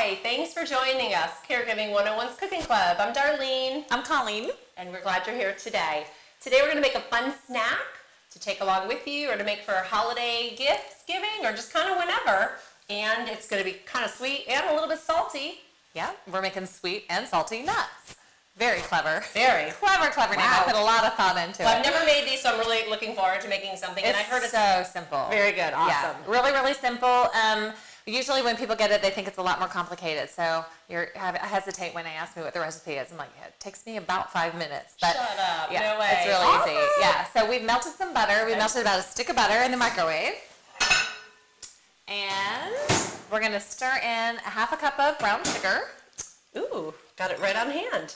Hi, thanks for joining us, Caregiving 101's Cooking Club. I'm Darlene. I'm Colleen. And we're glad you're here today. Today we're going to make a fun snack to take along with you or to make for holiday gifts giving or just kind of whenever. And it's going to be kind of sweet and a little bit salty. Yeah, we're making sweet and salty nuts. Very clever. Very. Clever name. I put a lot of thought into it. I've never made these, so I'm really looking forward to making something. And I heard it's so simple. Very good. Awesome. Yeah, really simple. Usually when people get it, they think it's a lot more complicated. So I hesitate when they ask me what the recipe is. I'm like, yeah, it takes me about 5 minutes. But shut up. Yeah, no way. it's really awesome. easy. Yeah, so we've melted some butter. We melted about a stick of butter in the microwave. And we're going to stir in a half a cup of brown sugar. Ooh, got it right on hand.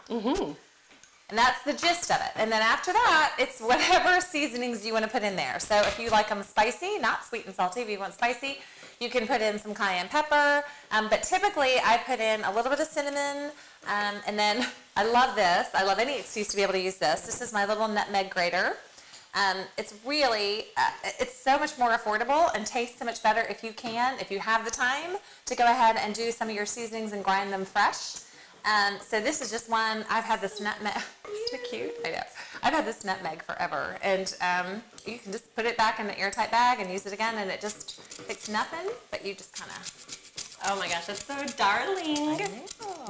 And that's the gist of it. And then after that, it's whatever seasonings you want to put in there. So if you like them spicy, not sweet and salty, if you want spicy, you can put in some cayenne pepper. But typically, I put in a little bit of cinnamon. And then I love this. I love any excuse to be able to use this. This is my little nutmeg grater. It's really, it's so much more affordable and tastes so much better if you have the time to go ahead and do some of your seasonings and grind them fresh. So this is just one. I've had this nutmeg. So cute. I know. I've had this nutmeg forever, and you can just put it back in the airtight bag and use it again, and it's nothing. But you just kind of. Oh my gosh, that's so darling.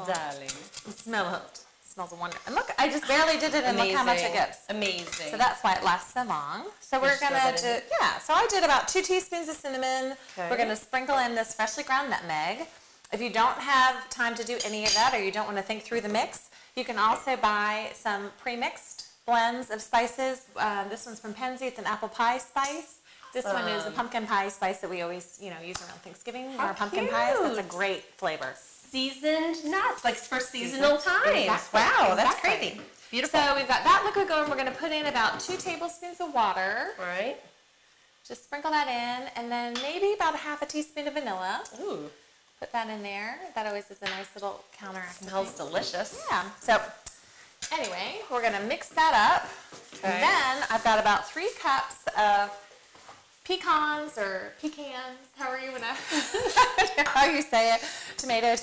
Darling. Smell it. Smells wonderful. And look, I just barely did it, and look how much it gives. Amazing. So that's why it lasts so long. So we're gonna do, so I did about 2 teaspoons of cinnamon. Okay. We're gonna sprinkle in this freshly ground nutmeg. If you don't have time to do any of that, or you don't want to think through the mix, you can also buy some pre-mixed blends of spices. This one's from Penzeys. It's an apple pie spice. This one is a pumpkin pie spice that we always, use around Thanksgiving. Our pumpkin pies. That's a great flavor. Seasoned nuts, like for seasonal times. Exactly. Wow, that's crazy. Beautiful. So we've got that liquid going. We're going to put in about 2 tablespoons of water. All right. Just sprinkle that in, and then maybe about a half a teaspoon of vanilla. Ooh. Put that in there. That always is a nice little counteract. Smells delicious. Yeah. So anyway, we're going to mix that up. Okay. And then I've got about 3 cups of pecans or pecans, however you want to, how you say it, tomato,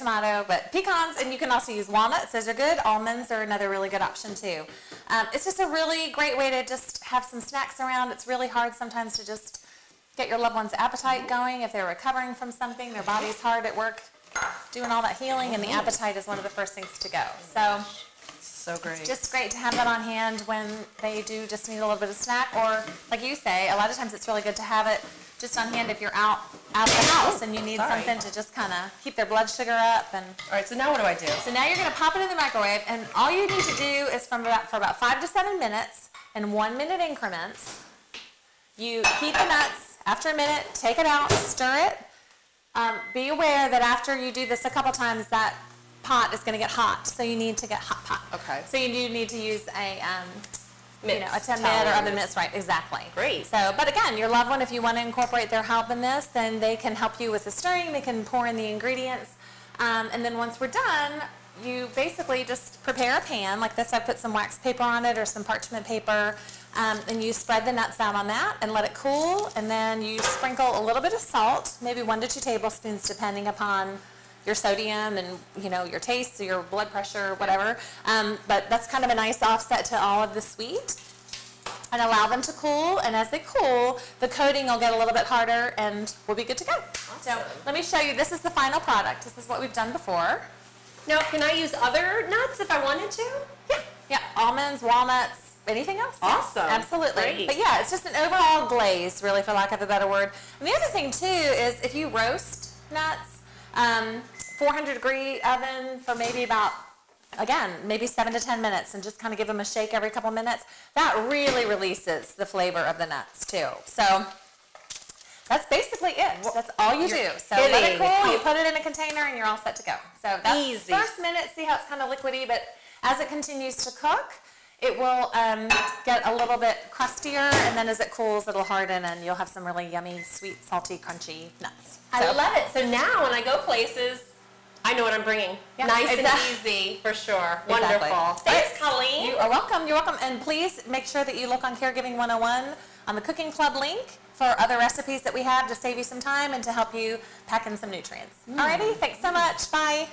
but pecans, and you can also use walnuts. Those are good. Almonds are another really good option too. It's just a really great way to just have some snacks around. It's really hard sometimes to just get your loved one's appetite going if they're recovering from something. Their body's hard at work doing all that healing, and the appetite is one of the first things to go. So great. It's just great to have that on hand when they do just need a little bit of snack, or like you say, a lot of times it's really good to have it just on hand if you're out of the house and you need something to just kind of keep their blood sugar up. And all right, so now what do I do? So now you're going to pop it in the microwave, and all you need to do is for about 5 to 7 minutes in 1-minute increments. You heat the nuts. After a minute, take it out, stir it. Be aware that after you do this a couple times, that pot is going to get hot, so you need to get hot pot. Okay. So you do need to use a 10-minute or oven mitts, right? Exactly. Great. So, but again, your loved one, if you want to incorporate their help in this, then they can help you with the stirring. They can pour in the ingredients, and then once we're done, you basically just prepare a pan like this. I put some wax paper on it or some parchment paper, and you spread the nuts out on that and let it cool, and then you sprinkle a little bit of salt, maybe 1 to 2 tablespoons, depending upon your sodium and your taste, your blood pressure, whatever. But that's kind of a nice offset to all of the sweet. And allow them to cool, and as they cool, the coating will get a little bit harder, and we'll be good to go. Awesome. So let me show you. This is the final product. This is what we've done before. Now, can I use other nuts if I wanted to? Yeah, almonds, walnuts, anything else. Awesome. Yeah, absolutely. Great. But yeah, it's just an overall glaze, really, for lack of a better word. And the other thing, too, is if you roast nuts, 400-degree oven for maybe about, again, maybe 7 to 10 minutes, and just kind of give them a shake every couple minutes, that really releases the flavor of the nuts, too. So that's basically it. That's all you do. So let it cool, you put it in a container, and you're all set to go. So that's easy. First minute, see how it's kind of liquidy, but as it continues to cook, it will get a little bit crustier, and then as it cools, it'll harden, and you'll have some really yummy, sweet, salty, crunchy nuts. I love it. So now when I go places, I know what I'm bringing. Yeah, Nice exactly. and easy, for sure. Exactly. Wonderful. Thanks, Colleen. You are welcome. You're welcome. And please make sure that you look on Caregiving 101 on the Cooking Club link for other recipes that we have to save you some time and to help you pack in some nutrients. Alrighty, thanks so much. Bye.